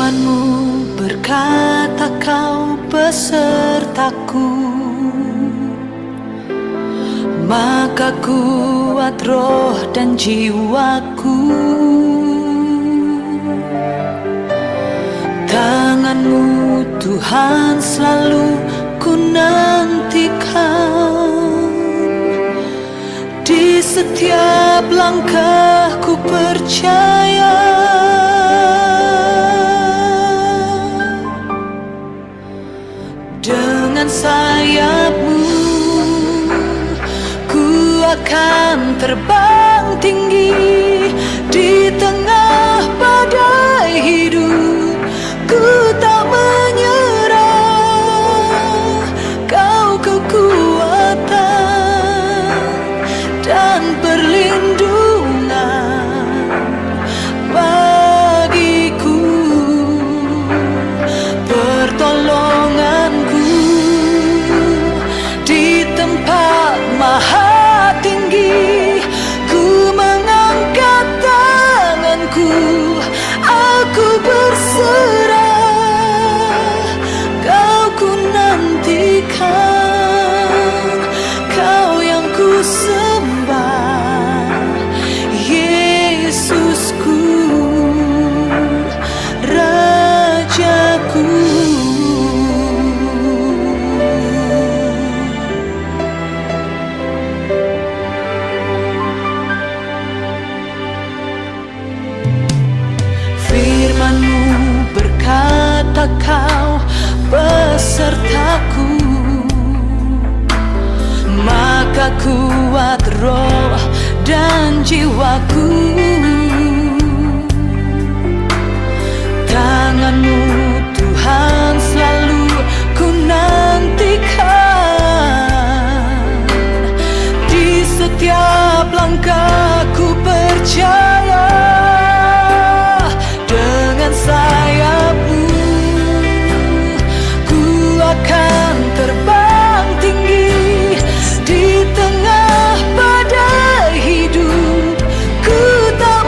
Firman-Mu berkata Kau besertaku, maka kuat roh dan jiwaku. Tangan-Mu Tuhan selalu ku nantikan, di setiap langkah ku percaya. Dengan sayap-Mu ku akan terbang tinggi di tengah badai hidup. Ku tak menyerah, Kau kekuatan dan perlindungan bagiku, pertolonganku di tempat maha tinggi. Ku mengangkat tanganku, aku berserah. Kau ku nantikan, Kau yang ku sembah, Yesusku, Rajaku. Firman-Mu berkata Kau besertaku, maka kuat roh dan jiwaku. Tangan-Mu Tuhan selalu ku nantikan, di setiap langkah ku percaya. Dengan sayap-Mu ku akan terbang tinggi di tengah badai hidup. Ku tak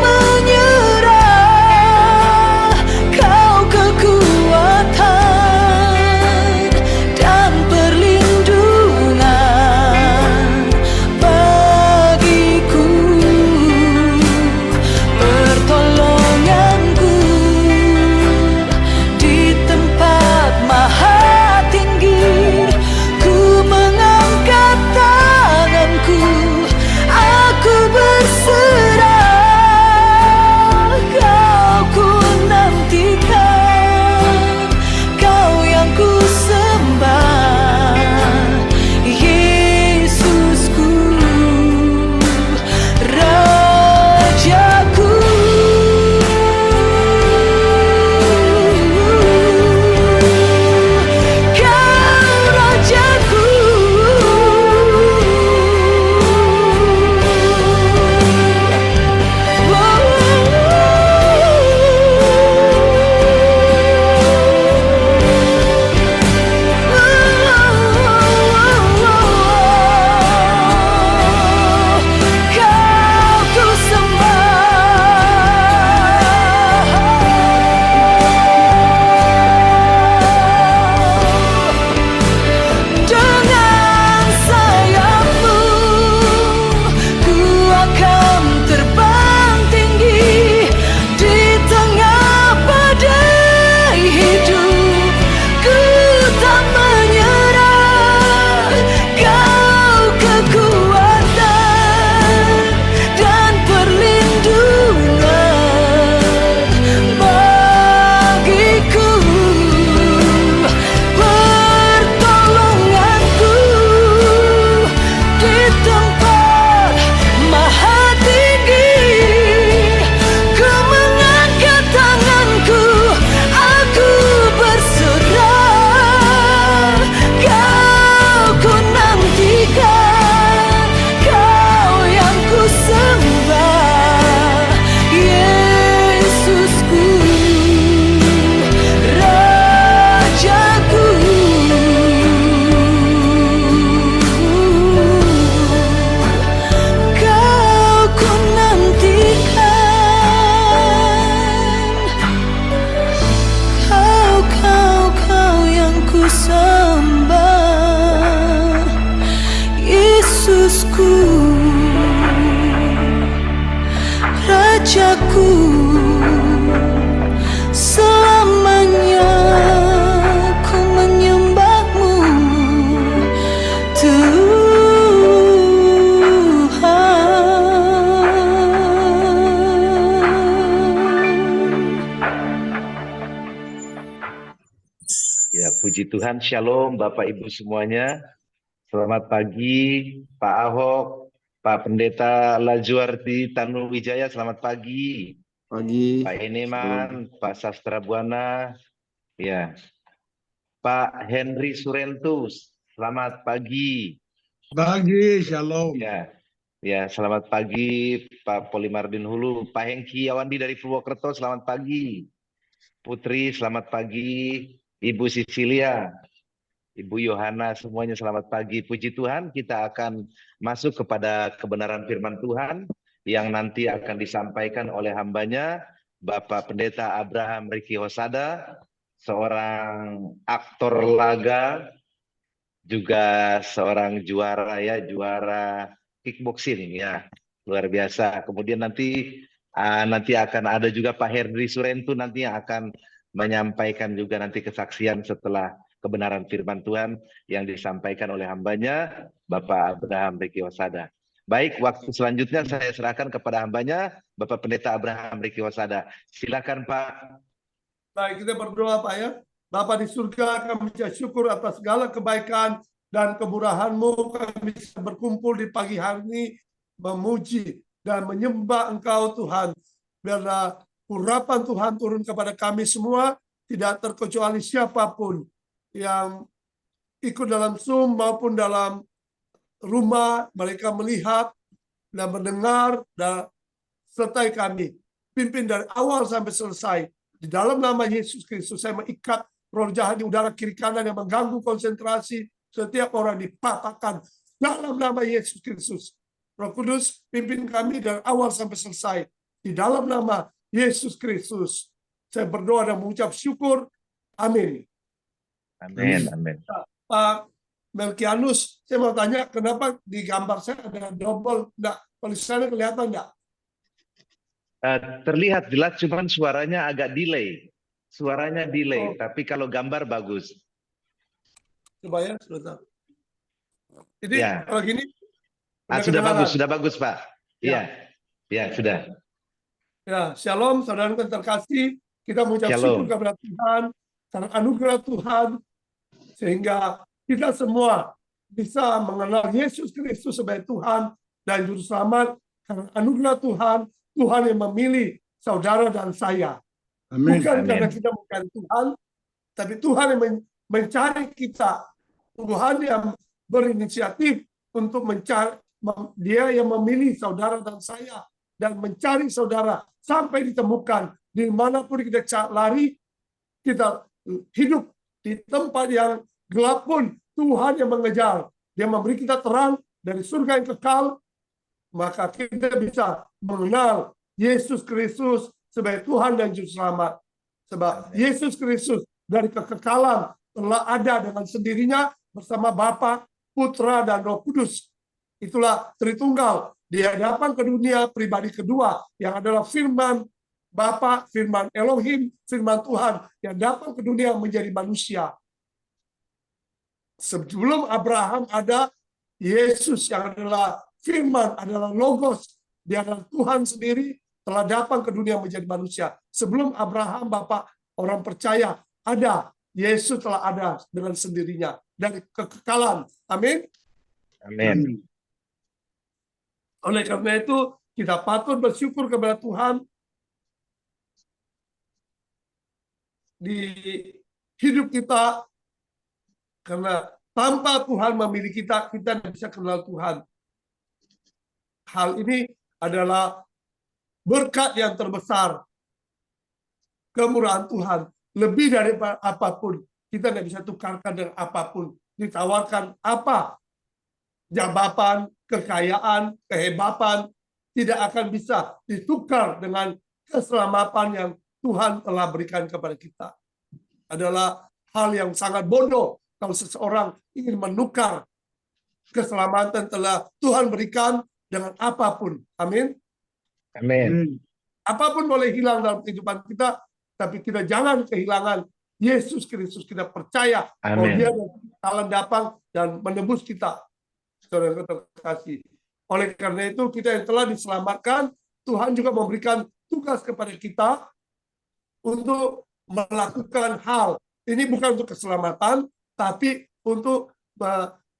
aku selamanya ku menyembahmu Ya, puji Tuhan, Shalom Bapak Ibu semuanya. Selamat pagi Pak Ahok, Pak Pendeta Lajuarti Tanuwijaya, selamat pagi. Pagi. Pak Eneman, Pak Sastra Buana, ya. Pak Henry Surentus, selamat pagi. Pagi, shalom. Ya, selamat pagi Pak Polimardin Hulu, Pak Hengki Yawandi dari Purwokerto, selamat pagi. Putri, selamat pagi. Ibu Sicilia, Ibu Yohana, semuanya selamat pagi. Puji Tuhan, kita akan masuk kepada kebenaran firman Tuhan yang nanti akan disampaikan oleh hambanya, Bapak Pendeta Abraham Riki Hosada, seorang aktor laga, juga seorang juara juara kickboxing ya, luar biasa. Kemudian nanti akan ada juga Pak Henry Surentu nanti yang akan menyampaikan juga nanti kesaksian setelah kebenaran firman Tuhan yang disampaikan oleh hambanya Bapak Abraham Riki Hosada. Baik, waktu selanjutnya saya serahkan kepada hambanya Bapak Pendeta Abraham Riki Hosada. Silakan Pak. Baik, kita berdoa Pak ya. Bapa di surga, kami ucap syukur atas segala kebaikan dan kemurahan-Mu. Kami bisa berkumpul di pagi hari ini memuji dan menyembah Engkau Tuhan. Biarlah urapan Tuhan turun kepada kami semua, tidak terkecuali siapapun yang ikut dalam Zoom maupun dalam rumah, mereka melihat dan mendengar, dan sertai kami. Pimpin dari awal sampai selesai. Di dalam nama Yesus Kristus, saya mengikat roh jahat di udara kiri kanan yang mengganggu konsentrasi setiap orang, dipatahkan dalam nama Yesus Kristus. Roh Kudus, pimpin kami dari awal sampai selesai. Di dalam nama Yesus Kristus, saya berdoa dan mengucap syukur. Amin. Amin. Amin. Pak Melkianus, saya mau tanya, kenapa di gambar saya ada double? Enggak, tulisannya kelihatan enggak? Terlihat jelas, cuman suaranya agak delay. Suaranya delay, tapi kalau gambar bagus. Coba ya, sebentar. Jadi Ya. kalau gini Sudah bagus Pak. Iya, ya sudah. Ya, shalom, saudara yang terkasih. Kita mengucap Shalom. syukur kepada Tuhan karena anugerah Tuhan, sehingga kita semua bisa mengenal Yesus Kristus sebagai Tuhan dan Juru Selamat. Karena anugerah Tuhan, Tuhan yang memilih saudara dan saya. Amin. Bukan Amin. karena kita mencari Tuhan, tapi Tuhan yang mencari kita. Tuhan yang berinisiatif untuk mencari, Dia yang memilih saudara dan saya, dan mencari saudara sampai ditemukan. Dimanapun kita lari, kita hidup di tempat yang gelap pun, Tuhan yang mengejar. Dia memberi kita terang dari surga yang kekal, maka kita bisa mengenal Yesus Kristus sebagai Tuhan dan Juru Selamat. Sebab Yesus Kristus dari kekekalan telah ada dengan sendirinya bersama Bapa, Putra, dan Roh Kudus. Itulah Tritunggal di hadapan ke dunia pribadi kedua yang adalah firman Bapa, firman Elohim, firman Tuhan yang datang ke dunia menjadi manusia. Sebelum Abraham ada, Yesus yang adalah firman, adalah logos, dia adalah Tuhan sendiri, telah datang ke dunia menjadi manusia. Sebelum Abraham, Bapak, orang percaya ada, Yesus telah ada dengan sendirinya dari kekekalan. Amin. Amin. Oleh karena itu, kita patut bersyukur kepada Tuhan di hidup kita, karena tanpa Tuhan memilih kita, kita tidak bisa kenal Tuhan. Hal ini adalah berkat yang terbesar, kemurahan Tuhan. Lebih dari apapun, kita tidak bisa tukarkan dengan apapun. Ditawarkan apa, jabatan, kekayaan, kehebatan, tidak akan bisa ditukar dengan keselamatan yang Tuhan telah berikan kepada kita. Adalah hal yang sangat bodoh kalau seseorang ingin menukar keselamatan telah Tuhan berikan dengan apapun. Amin. Amin. Apapun boleh hilang dalam kehidupan kita, tapi kita jangan kehilangan Yesus Kristus. Kita percaya bahwa Amin. Dia akan datang dan menebus kita. Saudara terkasih. Oleh karena itu, kita yang telah diselamatkan, Tuhan juga memberikan tugas kepada kita untuk melakukan hal. Ini bukan untuk keselamatan, tapi untuk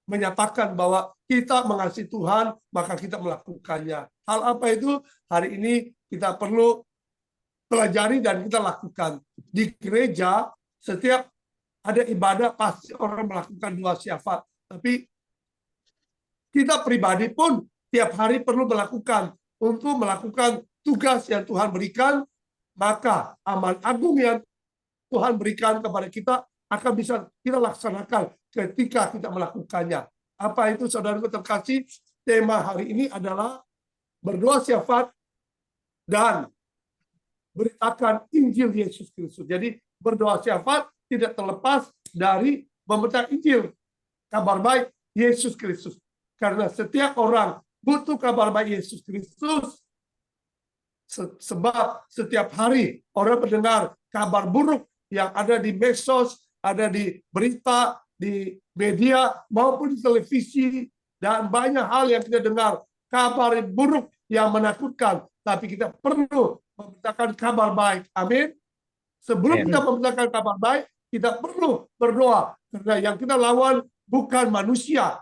menyatakan bahwa kita mengasihi Tuhan, maka kita melakukannya. Hal apa itu? Hari ini kita perlu pelajari dan kita lakukan. Di gereja, setiap ada ibadah, pasti orang melakukan doa syafaat. Tapi kita pribadi pun tiap hari perlu melakukan untuk melakukan tugas yang Tuhan berikan, maka amal agung yang Tuhan berikan kepada kita akan bisa kita laksanakan ketika kita melakukannya. Apa itu, saudaraku terkasih? Tema hari ini adalah berdoa syafaat dan beritakan Injil Yesus Kristus. Jadi berdoa syafaat tidak terlepas dari memberitakan Injil, kabar baik Yesus Kristus. Karena setiap orang butuh kabar baik Yesus Kristus. Sebab setiap hari orang mendengar kabar buruk yang ada di medsos, ada di berita, di media, maupun di televisi, dan banyak hal yang kita dengar. Kabar buruk yang menakutkan. Tapi kita perlu memberitakan kabar baik. Amin. Sebelum kita memberitakan kabar baik, kita perlu berdoa. Karena yang kita lawan bukan manusia.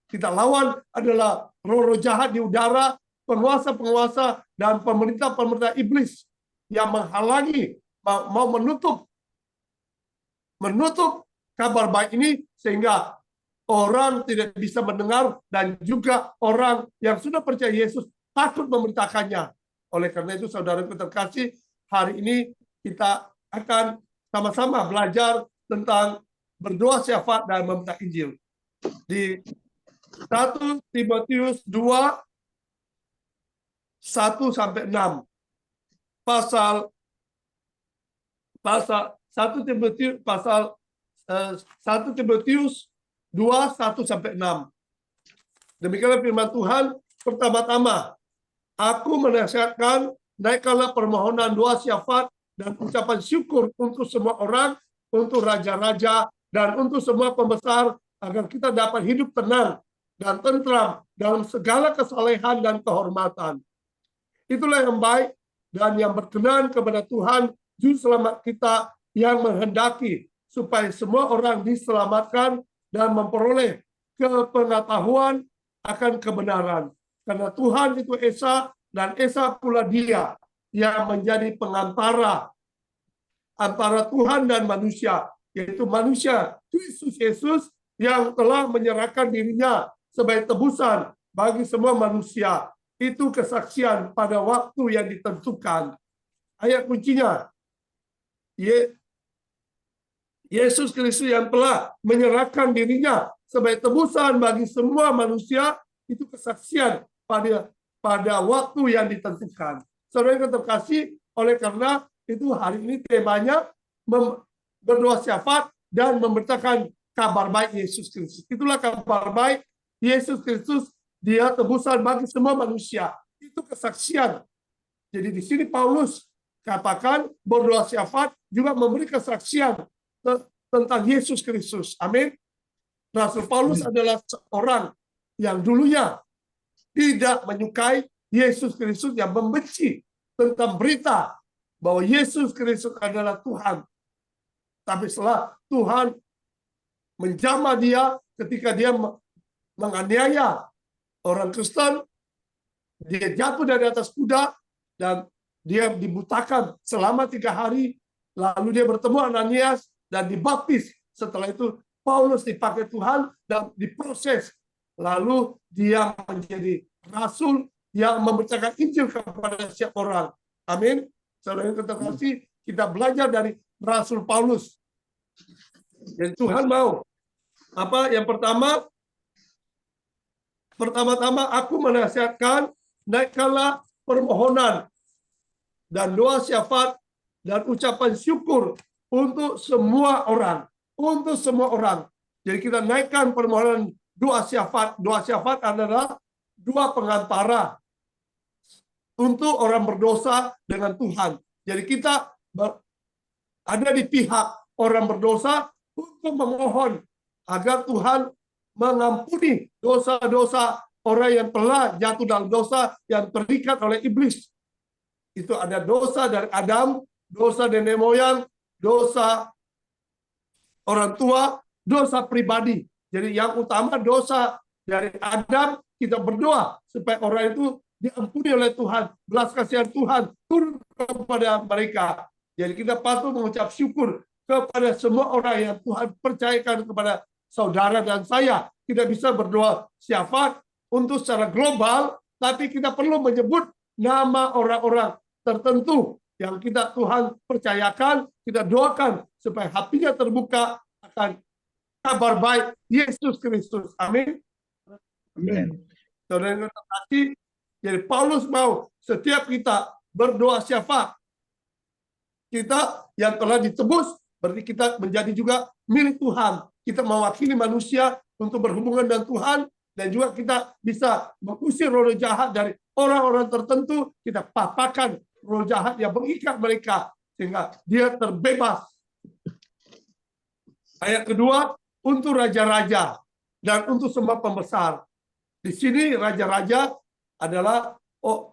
Kita lawan adalah roh-roh jahat di udara, penguasa-penguasa, dan pemerintah-pemerintah iblis yang menghalangi, mau menutup kabar baik ini, sehingga orang tidak bisa mendengar, dan juga orang yang sudah percaya Yesus takut memberitakannya. Oleh karena itu, saudara terkasih, hari ini kita akan sama-sama belajar tentang berdoa syafaat dan memberitakan Injil. Di 1 Timotius 2, 1-6. Pasal 1 Timotius 2, 1-6. Demikianlah firman Tuhan. Pertama-tama, aku menasihatkan, naikkanlah permohonan doa syafaat dan ucapan syukur untuk semua orang, untuk raja-raja, dan untuk semua pembesar, agar kita dapat hidup tenang dan tentram dalam segala kesalehan dan kehormatan. Itulah yang baik dan yang berkenan kepada Tuhan, Juru Selamat kita, yang menghendaki supaya semua orang diselamatkan dan memperoleh kepengetahuan akan kebenaran. Karena Tuhan itu Esa, dan Esa pula Dia yang menjadi pengantara antara Tuhan dan manusia, yaitu manusia Kristus Yesus yang telah menyerahkan dirinya sebagai tebusan bagi semua manusia. Itu kesaksian pada waktu yang ditentukan. Ayat kuncinya, Yesus Kristus yang telah menyerahkan dirinya sebagai tebusan bagi semua manusia, itu kesaksian pada waktu yang ditentukan. Saudara yang terkasih, oleh karena itu hari ini temanya berdoa syafaat dan memberitakan kabar baik Yesus Kristus. Itulah kabar baik Yesus Kristus, Dia tebusan bagi semua manusia. Itu kesaksian. Jadi di sini Paulus katakan berdoa syafaat juga memberi kesaksian tentang Yesus Kristus. Amin. Rasul Paulus adalah seorang yang dulunya tidak menyukai Yesus Kristus, yang membenci tentang berita bahwa Yesus Kristus adalah Tuhan. Tapi setelah Tuhan menjamah dia ketika dia menganiaya orang Kristen, dia jatuh dari atas kuda dan dia dibutakan selama 3 hari, lalu dia bertemu Ananias dan dibaptis. Setelah itu Paulus dipakai Tuhan dan diproses, lalu dia menjadi rasul yang memberitakan Injil kepada setiap orang. Amin. Saudara yang terkasih, kita belajar dari Rasul Paulus. Dan Tuhan mau apa? Yang pertama-tama aku menasihatkan, naikkanlah permohonan dan doa syafaat dan ucapan syukur untuk semua orang. Untuk semua orang. Jadi kita naikkan permohonan doa syafaat. Doa syafaat adalah dua pengantara. untuk orang berdosa dengan Tuhan. Jadi kita ada di pihak orang berdosa untuk memohon agar Tuhan mengampuni dosa-dosa orang yang telah jatuh dalam dosa yang terikat oleh iblis. Itu ada dosa dari Adam, dosa nenek moyang, dosa orang tua, dosa pribadi. Jadi yang utama dosa dari Adam, kita berdoa supaya orang itu diampuni oleh Tuhan, belas kasihan Tuhan turun kepada mereka. Jadi kita patut mengucap syukur kepada semua orang yang Tuhan percayakan kepada saudara dan saya. Kita bisa berdoa syafaat untuk secara global, tapi kita perlu menyebut nama orang-orang tertentu yang kita Tuhan percayakan, kita doakan supaya hatinya terbuka akan kabar baik Yesus Kristus. Amin. Amin. Saudara yang terkasih, jadi Paulus mau setiap kita berdoa syafaat, kita yang telah ditebus, berarti kita menjadi juga milik Tuhan. Kita mewakili manusia untuk berhubungan dengan Tuhan, dan juga kita bisa mengusir roh jahat dari orang-orang tertentu. Kita patahkan roh jahat yang mengikat mereka, sehingga dia terbebas. Ayat kedua, untuk raja-raja dan untuk semua pembesar. Di sini raja-raja adalah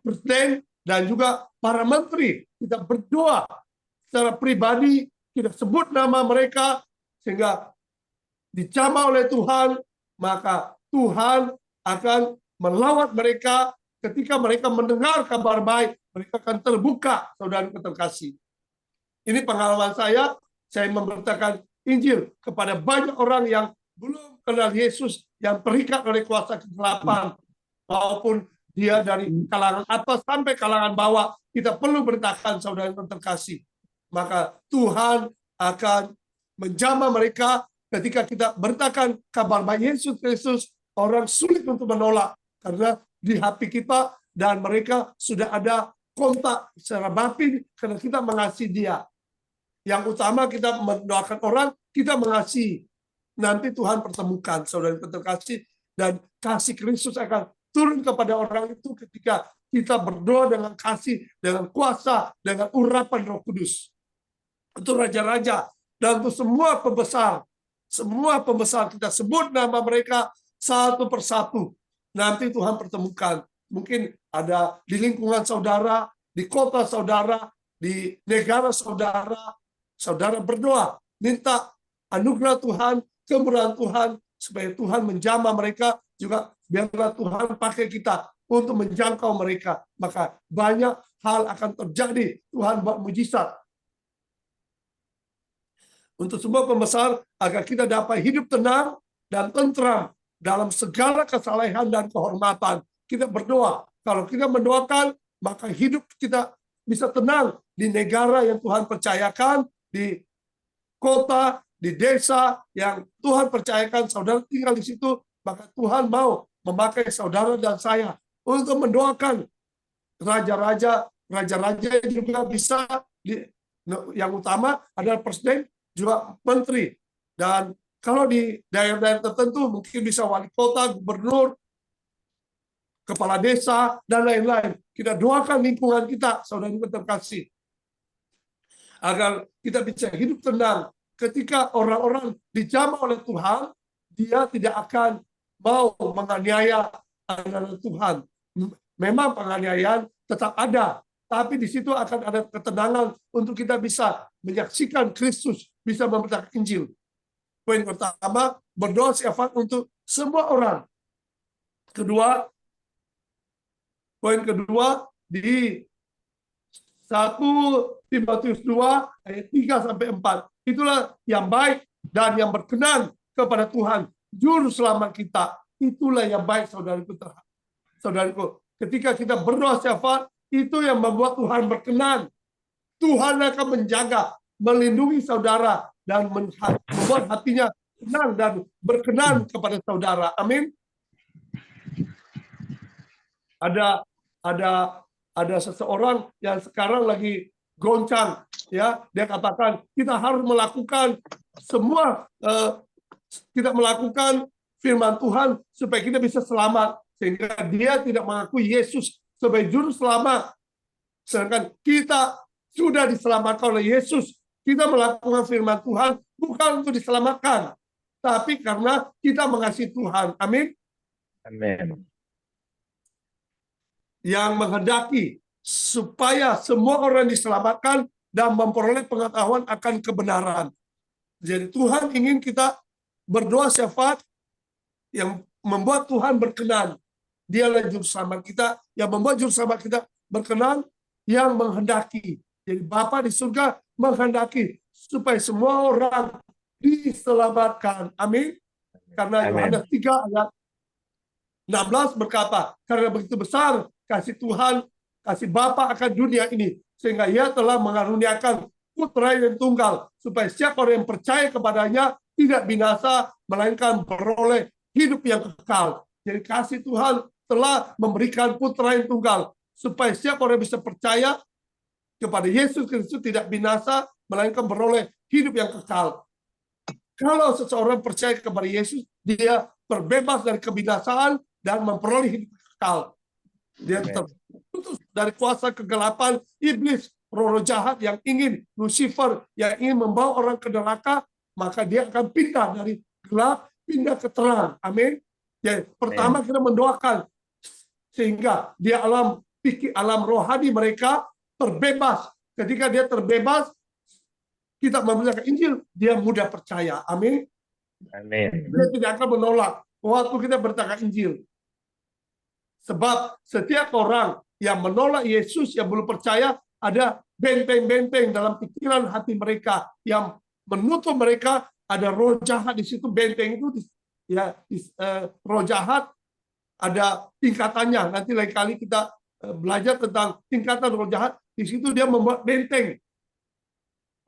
presiden dan juga para menteri. Kita berdoa secara pribadi, kita sebut nama mereka sehingga dijamah oleh Tuhan, maka Tuhan akan melawat mereka. Ketika mereka mendengar kabar baik, mereka akan terbuka, saudara terkasih. Ini pengalaman saya memberitakan Injil kepada banyak orang yang belum kenal Yesus, yang terikat oleh kuasa kegelapan, maupun dia dari kalangan atas sampai kalangan bawah. Kita perlu beritakan, saudara terkasih. Maka Tuhan akan menjamah mereka ketika kita beritakan kabar baik Yesus Kristus. Orang sulit untuk menolak karena di hati kita dan mereka sudah ada kontak secara batin karena kita mengasihi dia. Yang utama kita mendoakan orang, kita mengasihi. Nanti Tuhan pertemukan, saudara terkasih, dan kasih Kristus akan turun kepada orang itu ketika kita berdoa dengan kasih, dengan kuasa, dengan urapan Roh Kudus. Untuk raja-raja dan untuk semua pembesar kita sebut nama mereka satu persatu. Nanti Tuhan pertemukan. Mungkin ada di lingkungan saudara, di kota saudara, di negara saudara. Saudara berdoa, minta anugerah Tuhan, kemurahan Tuhan, supaya Tuhan menjamah mereka. Juga biarlah Tuhan pakai kita untuk menjangkau mereka. Maka banyak hal akan terjadi. Tuhan buat mujizat. Untuk semua pembesar, agar kita dapat hidup tenang dan tentram dalam segala kesalehan dan kehormatan. Kita berdoa. Kalau kita mendoakan, maka hidup kita bisa tenang di negara yang Tuhan percayakan, di kota, di desa yang Tuhan percayakan saudara tinggal di situ. Maka Tuhan mau memakai saudara dan saya untuk mendoakan raja-raja. Raja-raja juga bisa, yang utama adalah presiden, juga menteri. Dan kalau di daerah-daerah tertentu mungkin bisa wali kota, gubernur, kepala desa, dan lain-lain. Kita doakan lingkungan kita, saudara terkasih, agar kita bisa hidup tenang. Ketika orang-orang dijamah oleh Tuhan, dia tidak akan mau menganiaya anak Tuhan. Memang penganiayaan tetap ada, tapi di situ akan ada ketenangan untuk kita bisa menyaksikan Kristus, bisa memberitakan Injil. Poin pertama, berdoa syafaat untuk semua orang. Poin kedua di 1 Timotius 2 ayat 3-4. Itulah yang baik dan yang berkenan kepada Tuhan, juru selamat kita. Itulah yang baik, saudaraku. Ketika kita berdoa syafaat, itu yang membuat Tuhan berkenan. Tuhan akan menjaga, melindungi saudara, dan membuat hatinya tenang dan berkenan kepada saudara. Amin. Ada seseorang yang sekarang lagi goncang, ya. Dia katakan kita harus melakukan semua, kita melakukan firman Tuhan supaya kita bisa selamat, sehingga dia tidak mengakui Yesus sebagai juru selamat. Sedangkan kita sudah diselamatkan oleh Yesus. Kita melakukan firman Tuhan bukan untuk diselamatkan, tapi karena kita mengasihi Tuhan. Amin. Amin. Yang menghendaki supaya semua orang diselamatkan dan memperoleh pengetahuan akan kebenaran. Jadi Tuhan ingin kita berdoa syafaat yang membuat Tuhan berkenan. Dialah juru selamat kita, yang membuat juru selamat kita berkenan, yang menghendaki. Jadi Bapa di surga menghendaki supaya semua orang diselamatkan. Amin. Karena Amin. Yohanes 3 ayat 16 berkata, karena begitu besar kasih Tuhan, kasih Bapa akan dunia ini, sehingga Ia telah mengaruniakan Putra yang tunggal, supaya siapa orang yang percaya kepadanya tidak binasa, melainkan beroleh hidup yang kekal. Jadi kasih Tuhan telah memberikan Putra yang tunggal, supaya siapa orang bisa percaya kepada Yesus Kristus tidak binasa, melainkan beroleh hidup yang kekal. Kalau seseorang percaya kepada Yesus, dia terbebas dari kebinasaan dan memperoleh hidup kekal. Dia terputus dari kuasa kegelapan iblis, roh jahat yang ingin, Lucifer yang ingin membawa orang ke neraka, maka dia akan pindah dari gelap, pindah ke terang. Amin. Jadi pertama kita mendoakan sehingga di alam pikir, alam rohani mereka terbebas. Ketika dia terbebas, kita memberitakan Injil, dia mudah percaya. Amin. Amin. Dia tidak akan menolak waktu kita beritakan Injil. Sebab setiap orang yang menolak Yesus, yang belum percaya, ada benteng-benteng dalam pikiran hati mereka yang menutup mereka. Ada roh jahat di situ. Benteng itu roh jahat ada tingkatannya. Nanti lain kali kita belajar tentang tingkatan roh jahat. Di situ dia membuat benteng.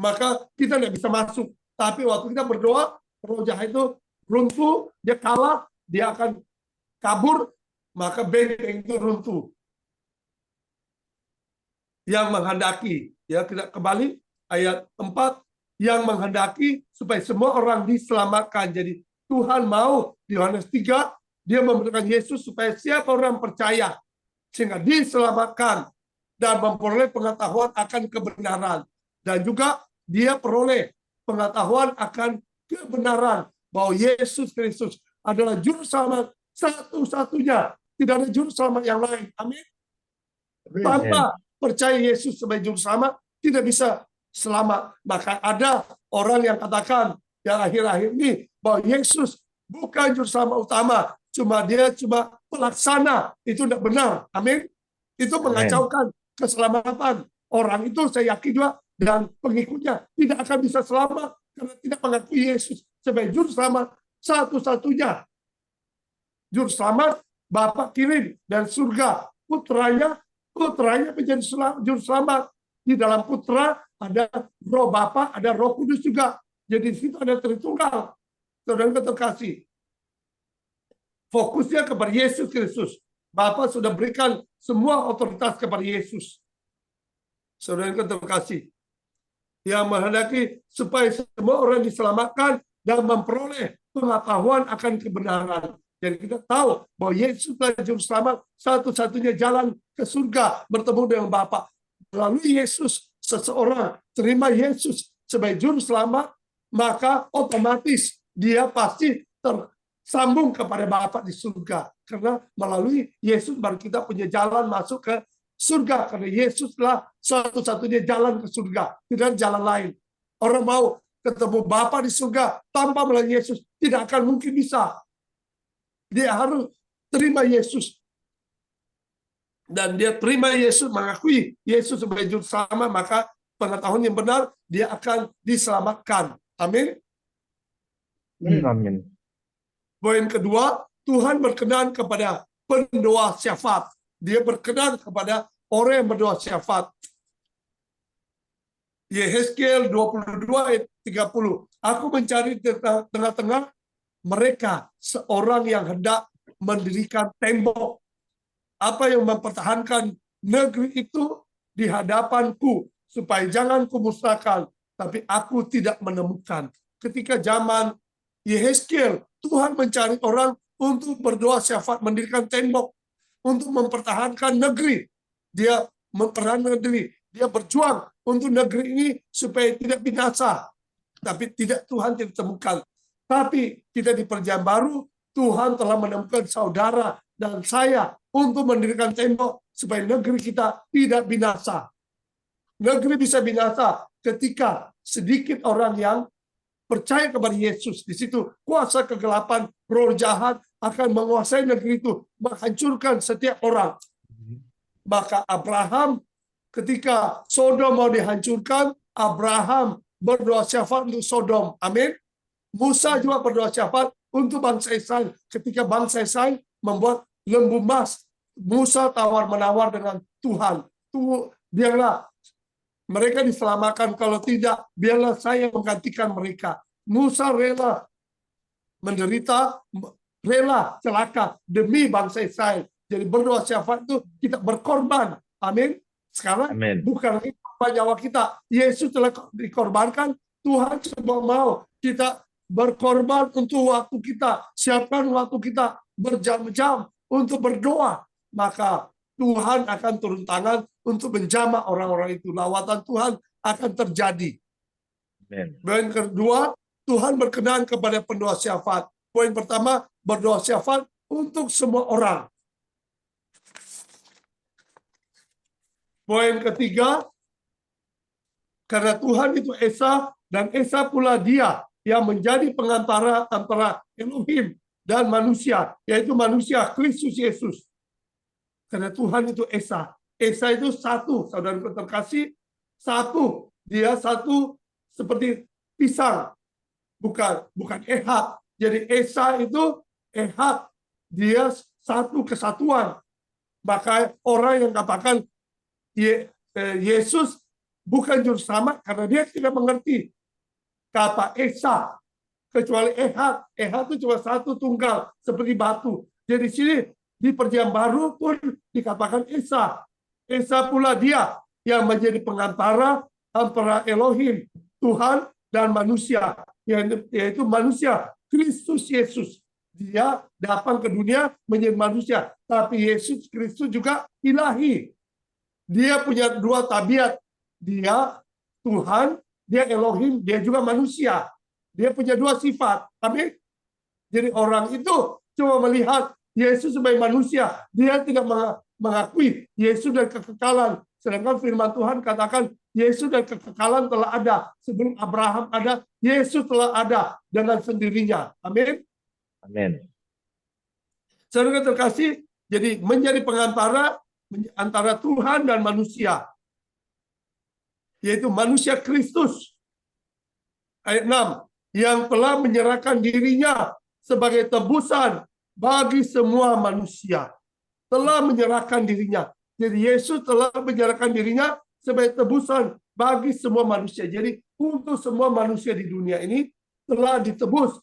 Maka kita tidak bisa masuk. Tapi waktu kita berdoa, roh jahat itu runtuh, dia kalah, dia akan kabur, maka benteng itu runtuh. Yang menghendaki, ya kita kembali ayat 4, yang menghendaki supaya semua orang diselamatkan. Jadi Tuhan mau di Yohanes 3, dia memberikan Yesus supaya siapa orang percaya sehingga diselamatkan dan memperoleh pengetahuan akan kebenaran. Dan juga dia peroleh pengetahuan akan kebenaran bahwa Yesus Kristus adalah juru selamat satu-satunya. Tidak ada juru selamat yang lain. Amin. Tanpa percaya Yesus sebagai juru selamat, tidak bisa selamat. Maka ada orang yang katakan yang akhir-akhir ini bahwa Yesus bukan juru selamat utama, dia cuma pelaksana. Itu tidak benar. Amin. Itu mengacaukan keselamatan. Orang itu saya yakin juga dan pengikutnya tidak akan bisa selamat karena tidak mengakui Yesus sebagai juru selamat satu-satunya. Juru selamat Bapa kirim dan surga, putranya menjadi juru selamat. Di dalam putra ada roh Bapa, ada roh kudus juga. Jadi di situ ada Tritunggal. Saudara terkasih. Fokusnya kepada Yesus Kristus. Bapa sudah berikan semua otoritas kepada Yesus. Saudara terkasih. Yang menghendaki supaya semua orang diselamatkan dan memperoleh pengetahuan akan kebenaran. Jadi kita tahu bahwa Yesus adalah juru selamat, satu-satunya jalan ke surga bertemu dengan Bapa. Melalui Yesus, seseorang terima Yesus sebagai juru selamat, maka otomatis dia pasti tersambung kepada Bapa di surga. Karena melalui Yesus baru kita punya jalan masuk ke surga. Karena Yesuslah satu-satunya jalan ke surga. Tidak ada jalan lain. Orang mau ketemu Bapa di surga tanpa melalui Yesus tidak akan mungkin bisa. Dia harus terima Yesus. Dan dia terima Yesus, mengakui Yesus sebagai juru selamat, maka pengetahuan yang benar, dia akan diselamatkan. Amin. Amin. Poin kedua, Tuhan berkenan kepada pendoa syafaat. Dia berkenan kepada orang yang berdoa syafaat. Yehezkiel 22 ayat 30. Aku mencari di tengah-tengah mereka seorang yang hendak mendirikan tembok. Apa yang mempertahankan negeri itu di hadapanku supaya jangan kumusnahkan, tapi aku tidak menemukan. Ketika zaman Yehezkiel, Tuhan mencari orang untuk berdoa syafaat mendirikan tembok untuk mempertahankan negeri. Dia memperanakan diri. Dia berjuang untuk negeri ini supaya tidak binasa. Tapi Tuhan tidak temukan. Tapi kita di Perjanjian Baru, Tuhan telah menemukan saudara dan saya untuk mendirikan tembok supaya negeri kita tidak binasa. Negeri bisa binasa ketika sedikit orang yang percaya kepada Yesus. Di situ kuasa kegelapan, roh jahat akan menguasai negeri itu, menghancurkan setiap orang. Maka Abraham, ketika Sodom mau dihancurkan, Abraham berdoa syafaat untuk Sodom. Amin. Musa juga berdoa syafaat untuk bangsa Israel. Ketika bangsa Israel membuat lembu emas, Musa tawar-menawar dengan Tuhan. Biarlah mereka diselamatkan, kalau tidak, biarlah saya menggantikan mereka. Musa rela menderita, rela celaka demi bangsa Israel. Jadi berdoa syafaat itu kita berkorban. Amin. Sekarang Amin. bukan lagi nyawa kita. Yesus telah dikorbankan. Tuhan cuma mau kita berkorban untuk waktu kita. Siapkan waktu kita berjam-jam untuk berdoa. Maka Tuhan akan turun tangan untuk menjamah orang-orang itu. Lawatan Tuhan akan terjadi. Amin. Poin kedua, Tuhan berkenan kepada pendoa syafaat. Poin pertama, berdoa syafaat untuk semua orang. Poin ketiga, karena Tuhan itu Esa, dan Esa pula Dia yang menjadi pengantara antara Elohim dan manusia, yaitu manusia Kristus Yesus. Karena Tuhan itu Esa. Esa itu satu, saudaraku terkasih, satu. Dia satu seperti pisang, bukan ehad. Jadi Esa itu ehad, dia satu kesatuan. Maka orang yang katakan Yesus bukan juru selamat karena dia tidak mengerti kata Esa, kecuali ehad. Ehad itu cuma satu tunggal seperti batu. Jadi sini di Perjanjian Baru pun dikatakan Esa. Esa pula Dia yang menjadi pengantara antara Elohim, Tuhan dan manusia, yaitu manusia Kristus Yesus. Dia datang ke dunia menjadi manusia, tapi Yesus Kristus juga ilahi. Dia punya dua tabiat. Dia Tuhan, dia Elohim, dia juga manusia. Dia punya dua sifat. Amin. Jadi orang itu cuma melihat Yesus sebagai manusia. Dia tidak mengakui Yesus dan kekekalan. Sedangkan firman Tuhan katakan Yesus dan kekekalan telah ada. Sebelum Abraham ada, Yesus telah ada dengan sendirinya. Amin. Amin. Saudara terkasih, jadi menjadi pengantara antara Tuhan dan manusia, yaitu manusia Kristus. Ayat 6, yang telah menyerahkan dirinya sebagai tebusan bagi semua manusia. Telah menyerahkan dirinya. Jadi Yesus telah menyerahkan dirinya sebagai tebusan bagi semua manusia. Jadi untuk semua manusia di dunia ini telah ditebus.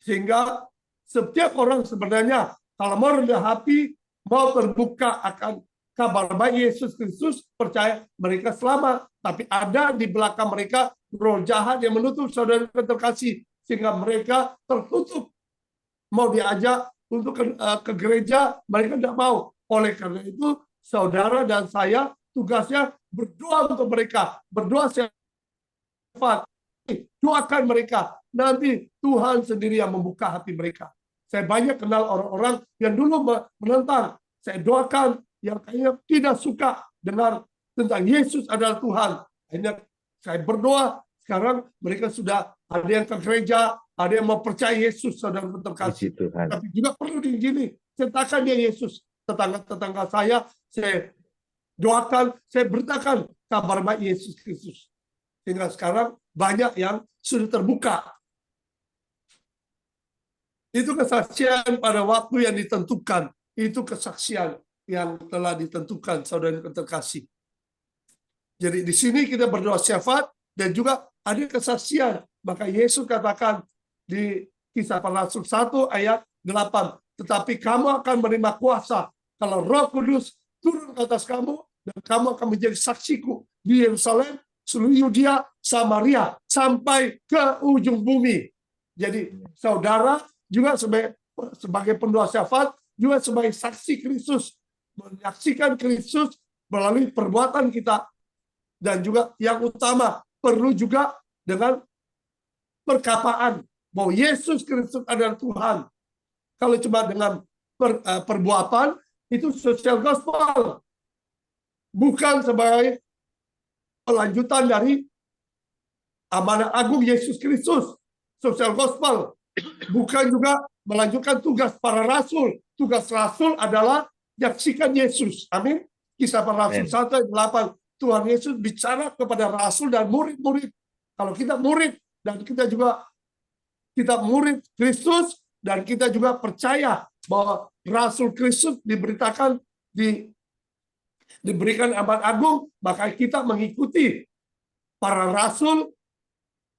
Sehingga setiap orang sebenarnya kalau mau rendah hati, mau terbuka akan kabar baik Yesus Kristus, percaya mereka selamat. Tapi ada di belakang mereka roh jahat yang menutup saudara terkasih, sehingga mereka tertutup. Mau diajak untuk ke gereja, mereka tidak mau. Oleh karena itu, saudara dan saya tugasnya berdoa untuk mereka, berdoa syafaat, doakan mereka. Nanti Tuhan sendiri yang membuka hati mereka. Saya banyak kenal orang-orang yang dulu menentang. Saya doakan yang kayaknya tidak suka dengar tentang Yesus adalah Tuhan. Akhirnya saya berdoa, sekarang mereka sudah ada yang ke gereja, ada yang mau percaya Yesus, saudara terkasih. Tapi juga perlu diinjili, ceritakan dia Yesus. Tetangga-tetangga saya doakan, saya beritakan kabar baik Yesus Kristus. Sehingga sekarang banyak yang sudah terbuka. Itu kesaksian pada waktu yang ditentukan. Itu kesaksian yang telah ditentukan, saudara terkasih. Jadi di sini kita berdoa syafaat dan juga ada kesaksian. Maka Yesus katakan di Kisah Para Rasul 1 ayat 8, tetapi kamu akan menerima kuasa kalau Roh Kudus turun ke atas kamu dan kamu akan menjadi saksiku di Yerusalem, seluruh Yudea, Samaria, sampai ke ujung bumi. Jadi saudara juga sebagai pendoa syafaat, juga sebagai saksi Kristus menyaksikan Kristus melalui perbuatan kita, dan juga yang utama perlu juga dengan perkapaan bahwa Yesus Kristus adalah Tuhan. Kalau cuma dengan perbuatan itu social gospel, bukan sebagai pelanjutan dari amanah agung Yesus Kristus. Social gospel bukan juga melanjutkan tugas para rasul. Tugas rasul adalah menyaksikan Yesus. Amin. Kisah para Rasul 1 ayat 8. Tuhan Yesus bicara kepada rasul dan murid-murid. Kalau kita murid dan kita murid Kristus dan kita juga percaya bahwa Rasul Kristus diberikan amanat agung, maka kita mengikuti para rasul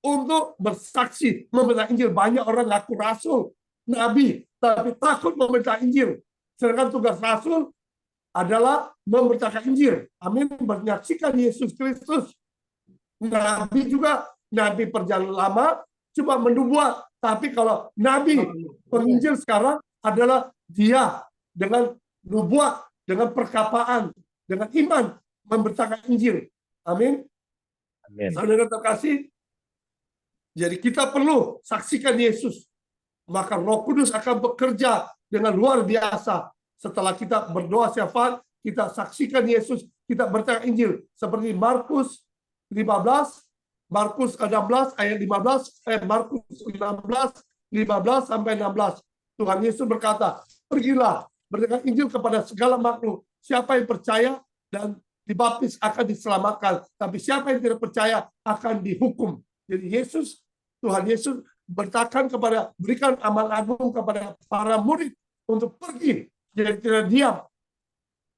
untuk bersaksi memberitakan Injil. Banyak orang ngaku rasul, nabi, tapi takut memberitakan Injil. Sedangkan tugas rasul adalah memberitakan Injil. Amin. Menyaksikan Yesus Kristus. Nabi juga, nabi perjalanan lama cuma menubuat. Tapi kalau nabi penginjil sekarang adalah dia dengan nubuat, dengan perkapaan, dengan iman memberitakan Injil. Amin. Amin. Saudara terkasih, jadi kita perlu saksikan Yesus. Maka Roh Kudus akan bekerja dengan luar biasa. Setelah kita berdoa syafaat, kita saksikan Yesus, kita beritakan Injil. Seperti Markus 15, Markus 16 ayat 15, Markus 16, 15 sampai 16. Tuhan Yesus berkata, pergilah, beritakan Injil kepada segala makhluk. Siapa yang percaya dan dibaptis akan diselamatkan. Tapi siapa yang tidak percaya akan dihukum. Jadi Tuhan Yesus berikan amal agung kepada para murid untuk pergi. Jadi tidak diam.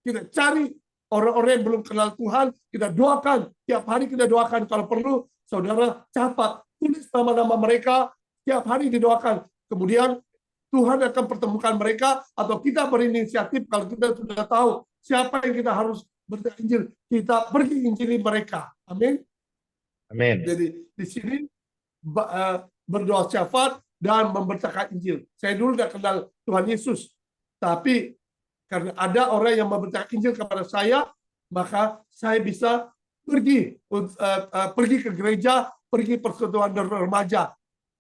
Kita cari orang-orang yang belum kenal Tuhan, kita doakan. Tiap hari kita doakan. Kalau perlu, saudara catat, tulis nama-nama mereka, tiap hari didoakan. Kemudian Tuhan akan pertemukan mereka, atau kita berinisiatif kalau kita sudah tahu siapa yang kita harus berita Injil. Kita pergi injili mereka. Amin. Amin. Jadi di sini berdoa syafaat dan memberitakan Injil. Saya dulu tidak kenal Tuhan Yesus. Tapi karena ada orang yang memberitakan Injil kepada saya, maka saya bisa pergi ke gereja, pergi persekutuan remaja.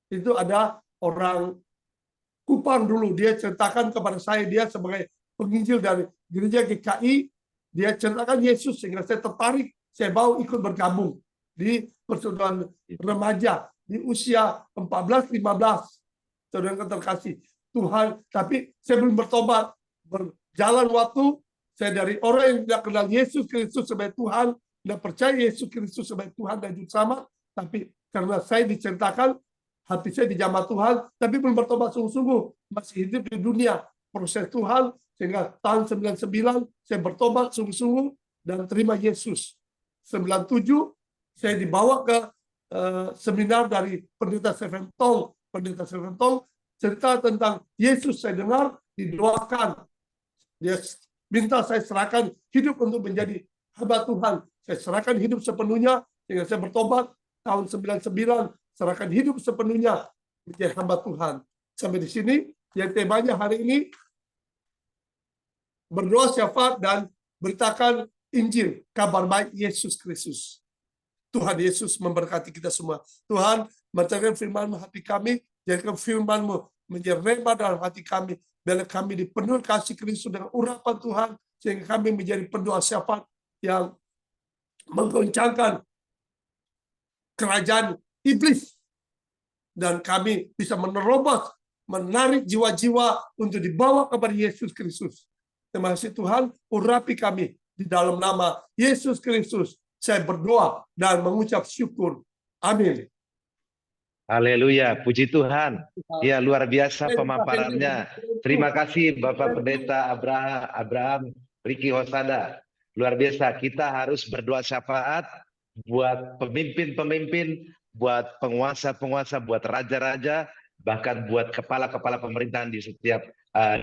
Itu ada orang Kupang dulu, dia ceritakan kepada saya, dia sebagai penginjil dari gereja GKI, dia ceritakan Yesus sehingga saya tertarik, saya mau ikut bergabung di persekutuan remaja di usia 14-15. Saudara terkasih Tuhan, tapi saya belum bertobat. Berjalan waktu, saya dari orang yang tidak kenal Yesus Kristus sebagai Tuhan, tidak percaya Yesus Kristus sebagai Tuhan dan Juru Selamat, tapi karena saya diceritakan, hati saya dijamah Tuhan, tapi belum bertobat sungguh-sungguh, masih hidup di dunia proses Tuhan, sehingga tahun 99 saya bertobat sungguh-sungguh dan terima Yesus. 97 saya dibawa ke seminar dari Pendeta Stephen Tong. Pendeta Stephen Tong cerita tentang Yesus, saya dengar, didoakan. Dia minta saya serahkan hidup untuk menjadi hamba Tuhan. Saya serahkan hidup sepenuhnya, sehingga saya bertobat tahun 99, serahkan hidup sepenuhnya menjadi hamba Tuhan. Sampai di sini, yang temanya hari ini, berdoa syafaat dan beritakan Injil, kabar baik Yesus Kristus. Tuhan Yesus memberkati kita semua. Tuhan, mencurahkan firman-Mu hati kami, jadikan firman-Mu menjadi rema dalam hati kami. Biarlah kami dipenuhi kasih Kristus dengan urapan Tuhan, sehingga kami menjadi pendoa syafaat yang menggoncangkan kerajaan iblis. Dan kami bisa menerobos, menarik jiwa-jiwa untuk dibawa kepada Yesus Kristus. Terima kasih Tuhan, urapi kami di dalam nama Yesus Kristus. Saya berdoa dan mengucap syukur. Amin. Haleluya, puji Tuhan. Ya, luar biasa pemaparannya. Terima kasih Bapak Pendeta Abraham Riki Hosada. Luar biasa, kita harus berdoa syafaat buat pemimpin-pemimpin, buat penguasa-penguasa, buat raja-raja, bahkan buat kepala-kepala pemerintahan di setiap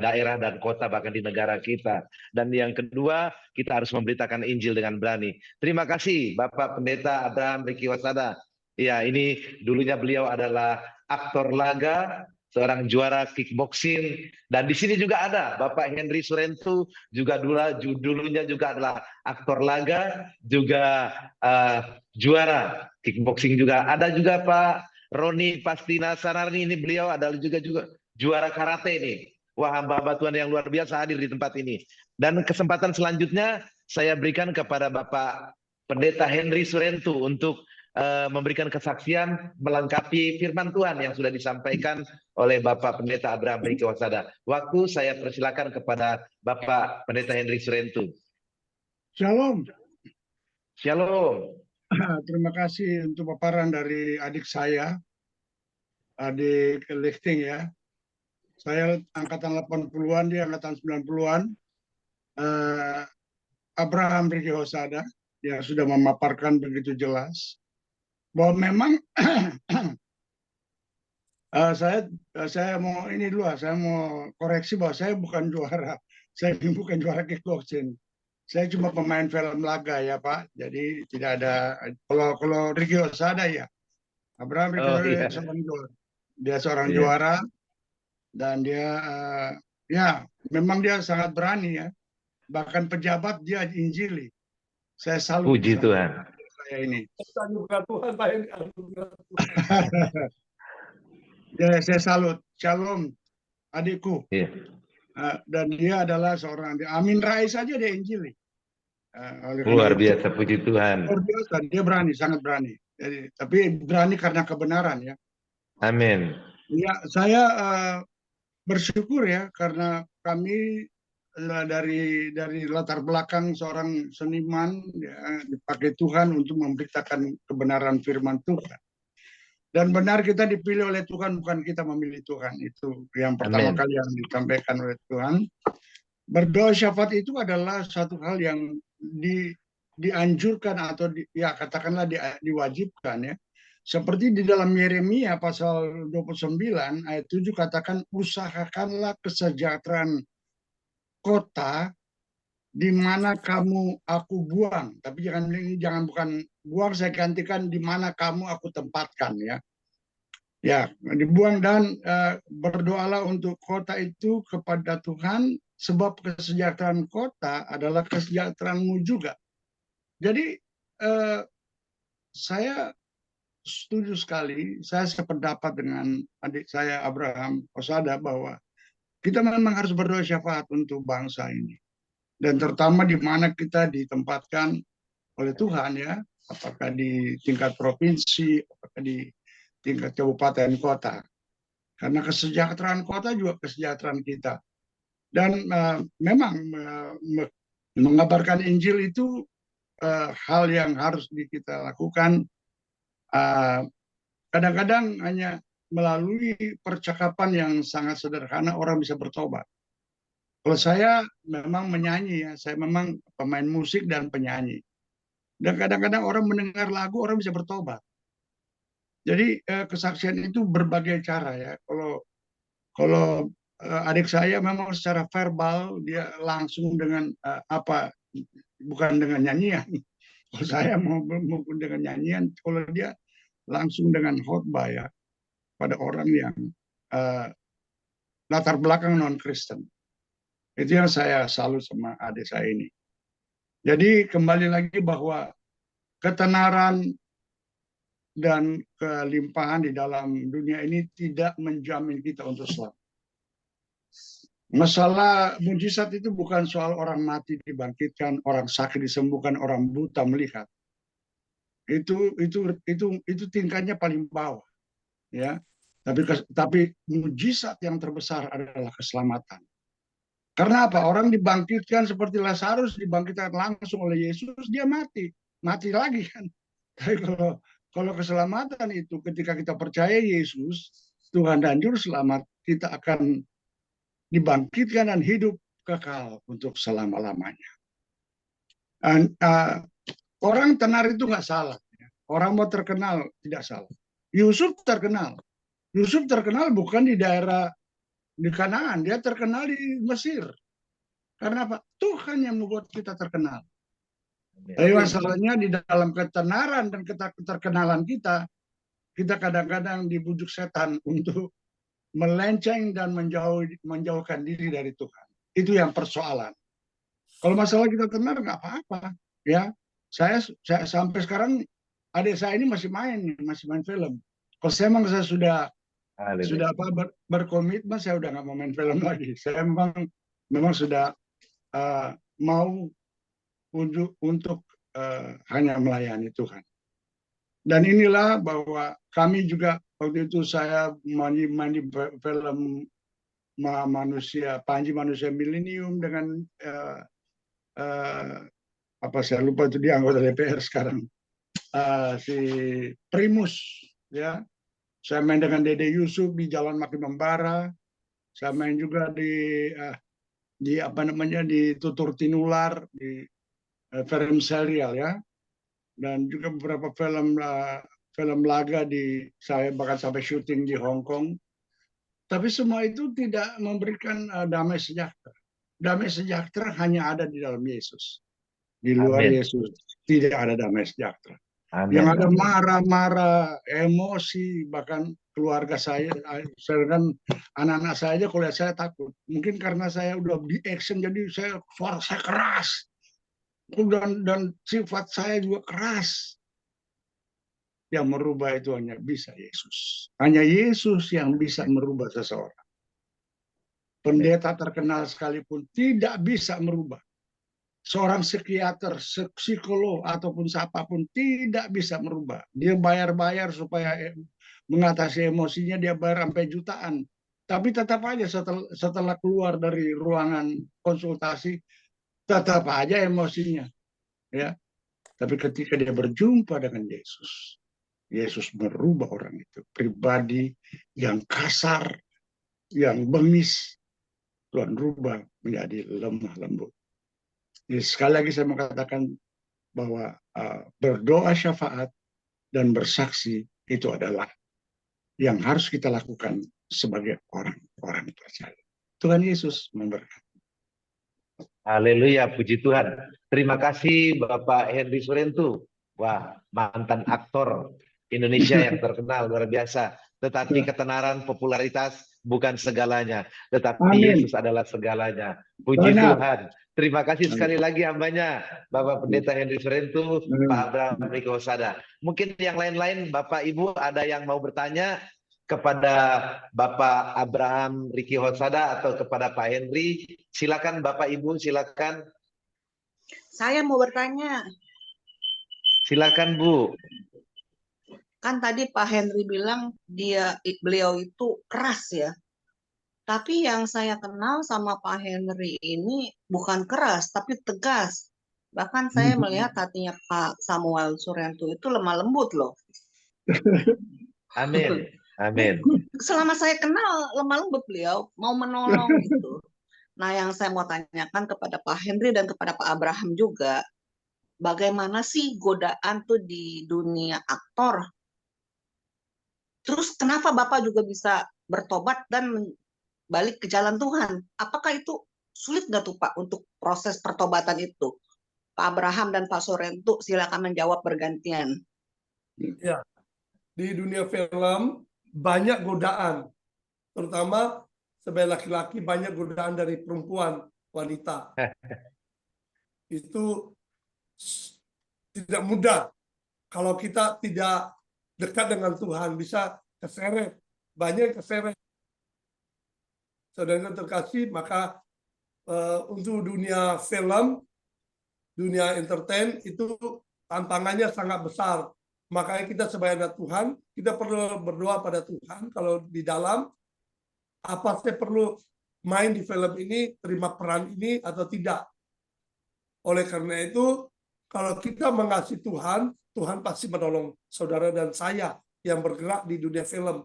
daerah dan kota, bahkan di negara kita. Dan yang kedua, kita harus memberitakan Injil dengan berani. Terima kasih Bapak Pendeta Abraham Riki Hosada. Ya, ini dulunya beliau adalah aktor laga, seorang juara kickboxing. Dan di sini juga ada Bapak Henry Surentu, juga dulunya juga adalah aktor laga, juga juara kickboxing juga. Ada juga Pak Roni Pastina Sanarni, ini beliau adalah juga juara karate ini. Wah, hamba-hamba Tuhan yang luar biasa hadir di tempat ini. Dan kesempatan selanjutnya saya berikan kepada Bapak Pendeta Henry Surentu untuk memberikan kesaksian melengkapi firman Tuhan yang sudah disampaikan oleh Bapak Pendeta Abraham Riki Wasada. Waktu saya persilakan kepada Bapak Pendeta Henry Surentu. Shalom. Shalom. Terima kasih untuk paparan dari adik saya, adik Lifting ya. Saya angkatan 80-an, dia angkatan 90-an. Abraham Riki Hosada yang sudah memaparkan begitu jelas bahwa memang saya mau ini dulu, saya mau koreksi bahwa saya bukan juara, saya bukan juara kickboxing. Saya cuma pemain film laga ya Pak. Jadi tidak ada, kalau Riki Hosada ya, Abraham Riki Hosada dia seorang juara. Dan dia ya memang dia sangat berani ya, bahkan pejabat dia injili. Saya salut. Puji Tuhan. Saya ini. Anugerah Tuhan, Pak Henry, anugerah Tuhan. Ya, saya salut. Shalom adikku. Iya. Dan dia adalah seorang Amin Rais saja dia injili. Luar biasa, puji Tuhan. Luar biasa, dia berani, sangat berani. Jadi, tapi berani karena kebenaran ya. Amin. Ya, saya bersyukur ya karena kami dari latar belakang seorang seniman ya, dipakai Tuhan untuk memberitakan kebenaran firman Tuhan. Dan benar kita dipilih oleh Tuhan, bukan kita memilih Tuhan. Itu yang pertama kali yang disampaikan oleh Tuhan. Berdoa syafaat itu adalah satu hal yang dianjurkan atau ya katakanlah diwajibkan ya. Seperti di dalam Yeremia pasal 29 ayat 7 katakan usahakanlah kesejahteraan kota di mana aku buang. Tapi jangan bukan buang, saya gantikan di mana aku tempatkan ya. Ya, dibuang dan berdoalah untuk kota itu kepada Tuhan sebab kesejahteraan kota adalah kesejahteraanmu juga. Jadi saya setuju sekali, saya sependapat dengan adik saya Abraham Hosada bahwa kita memang harus berdoa syafaat untuk bangsa ini. Dan terutama di mana kita ditempatkan oleh Tuhan ya, apakah di tingkat provinsi, apakah di tingkat kabupaten kota. Karena kesejahteraan kota juga kesejahteraan kita. Dan memang mengabarkan Injil itu hal yang harus kita lakukan. Kadang-kadang hanya melalui percakapan yang sangat sederhana orang bisa bertobat. Kalau saya memang menyanyi ya, saya memang pemain musik dan penyanyi. Dan kadang-kadang orang mendengar lagu orang bisa bertobat. Jadi kesaksian itu berbagai cara ya. Kalau adik saya memang secara verbal dia langsung dengan bukan dengan nyanyian. Kalau saya maupun dengan nyanyian, kalau dia langsung dengan khotbah ya pada orang yang latar belakang non-Kristen. Itu yang saya salut sama adik saya ini. Jadi kembali lagi bahwa ketenaran dan kelimpahan di dalam dunia ini tidak menjamin kita untuk selamat. Masalah mujizat itu bukan soal orang mati dibangkitkan, orang sakit disembuhkan, orang buta melihat. Itu tingkatnya paling bawah, ya. Tapi mujizat yang terbesar adalah keselamatan. Karena apa? Orang dibangkitkan seperti Lazarus dibangkitkan langsung oleh Yesus, dia mati lagi kan. Tapi kalau keselamatan itu ketika kita percaya Yesus, Tuhan dan Juru Selamat, kita akan dibangkitkan dan hidup kekal untuk selama-lamanya. Orang tenar itu nggak salah. Orang mau terkenal tidak salah. Yusuf terkenal. Yusuf terkenal bukan di daerah di Kanaan, dia terkenal di Mesir. Karena apa? Tuhan yang membuat kita terkenal. Tapi masalahnya di dalam ketenaran dan keterkenalan kita kadang-kadang dibujuk setan untuk melenceng dan menjauhkan diri dari Tuhan. Itu yang persoalan. Kalau masalah kita tenar nggak apa-apa, ya. Saya sampai sekarang adik saya ini masih main film. Kalau saya sudah Haleluya. berkomitmen, saya udah nggak mau main film lagi. Saya memang sudah mau untuk hanya melayani Tuhan. Dan inilah bahwa kami juga waktu itu saya main film Panji Manusia Milenium dengan apa saya lupa itu, dia anggota DPR sekarang, si Primus, ya. Saya main dengan Dede Yusuf di Jalan Makin Membara. Saya main juga di apa namanya, di Tutur Tinular, di film serial, ya. Dan juga beberapa film laga saya bahkan sampai syuting di Hong Kong. Tapi semua itu tidak memberikan damai sejahtera. Damai sejahtera hanya ada di dalam Yesus. Di luar Amin. Yesus tidak ada damai sejahtera. Amin. Yang ada marah-marah, emosi, bahkan keluarga saya kan anak-anak saya aja kalau lihat saya takut. Mungkin karena saya udah di action, jadi suara saya keras. Dan sifat saya juga keras. Yang merubah itu hanya bisa Yesus. Hanya Yesus yang bisa merubah seseorang. Pendeta terkenal sekalipun tidak bisa merubah. Seorang psikiater, psikolog, ataupun siapapun tidak bisa merubah. Dia bayar-bayar supaya mengatasi emosinya, dia bayar sampai jutaan. Tapi tetap aja setelah keluar dari ruangan konsultasi, tetap aja emosinya. Ya. Tapi ketika dia berjumpa dengan Yesus, Yesus merubah orang itu. Pribadi yang kasar, yang bengis, Tuhan rubah menjadi lemah lembut. Jadi sekali lagi saya mengatakan bahwa berdoa syafaat dan bersaksi itu adalah yang harus kita lakukan sebagai orang-orang percaya. Tuhan Yesus memberkati. Haleluya, puji Tuhan. Terima kasih Bapak Henry Surentu. Wah, mantan aktor Indonesia yang terkenal luar biasa. Tetapi ketenaran, popularitas bukan segalanya. Tetapi Amin. Yesus adalah segalanya. Puji Benar. Tuhan. Terima kasih sekali lagi hambanya, Bapak Pendeta Henry Surentu, Pak Abraham Riki Hosada. Mungkin yang lain-lain, Bapak Ibu ada yang mau bertanya kepada Bapak Abraham Riki Hosada atau kepada Pak Henry? Silakan Bapak Ibu, silakan. Saya mau bertanya. Silakan Bu. Kan tadi Pak Henry bilang beliau itu keras ya. Tapi yang saya kenal sama Pak Henry ini bukan keras, tapi tegas. Bahkan saya melihat hatinya Pak Samuel Surentu itu lemah lembut loh. Amin. Amin. Selama saya kenal lemah lembut beliau, mau menolong gitu. Nah yang saya mau tanyakan kepada Pak Henry dan kepada Pak Abraham juga, bagaimana sih godaan tuh di dunia aktor? Terus kenapa Bapak juga bisa bertobat dan balik ke jalan Tuhan? Apakah itu sulit nggak tuh Pak untuk proses pertobatan itu? Pak Abraham dan Pak Surentu silakan menjawab bergantian. Ya, di dunia film banyak godaan, terutama sebagai laki-laki banyak godaan dari perempuan, wanita. Itu tidak mudah kalau kita tidak dekat dengan Tuhan, bisa keseret, banyak keseret. Saudara terkasih, maka untuk dunia film, dunia entertain itu tantangannya sangat besar. Makanya kita sebagai anak Tuhan, kita perlu berdoa pada Tuhan kalau di dalam apa saya perlu main di film ini, terima peran ini atau tidak. Oleh karena itu, kalau kita mengasihi Tuhan, Tuhan pasti menolong saudara dan saya yang bergerak di dunia film.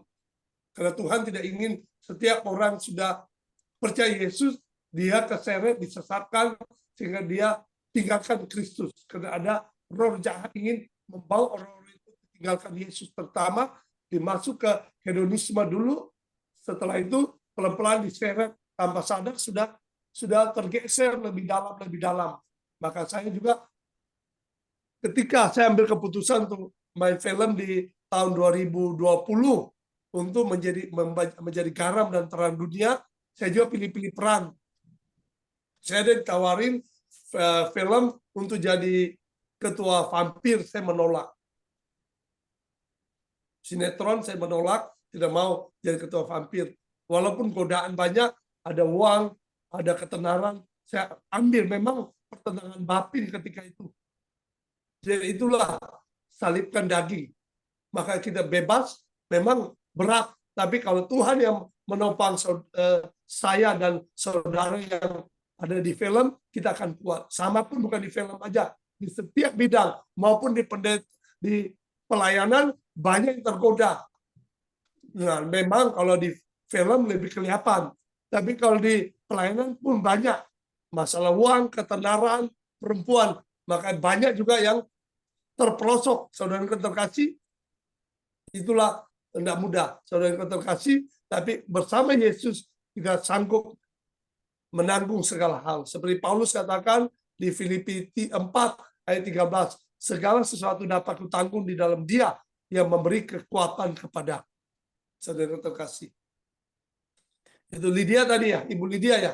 Karena Tuhan tidak ingin setiap orang sudah percaya Yesus, dia keseret, disesatkan, sehingga dia tinggalkan Kristus. Karena ada roh jahat ingin membawa orang-orang itu tinggalkan Yesus. Pertama, dimasuk ke hedonisme dulu, setelah itu pelan-pelan diseret, tanpa sadar sudah tergeser lebih dalam. Maka saya juga, ketika saya ambil keputusan untuk main film di tahun 2020, untuk menjadi garam dan terang dunia. Saya juga pilih-pilih peran. Saya ada ditawarin film untuk jadi ketua vampir, saya menolak. Sinetron saya menolak, tidak mau jadi ketua vampir. Walaupun godaan banyak, ada uang, ada ketenaran, saya ambil. Memang pertentangan batin ketika itu. Jadi itulah salibkan daging. Maka kita bebas, memang berat. Tapi kalau Tuhan yang menopang saya dan saudara yang ada di film, kita akan kuat. Sama pun bukan di film aja, di setiap bidang maupun di pelayanan banyak yang tergoda. Nah, memang kalau di film lebih kelihatan, tapi kalau di pelayanan pun banyak masalah uang, ketenaran, perempuan. Maka banyak juga yang terpelosok. Saudara yang terkasih, itulah tidak mudah. Saudara yang terkasih, tapi bersama Yesus kita sanggup menanggung segala hal. Seperti Paulus katakan di Filipi 4 ayat 13, segala sesuatu dapat kutanggung di dalam Dia yang memberi kekuatan kepada saudara terkasih. Itu Lydia tadi ya, Ibu Lydia ya.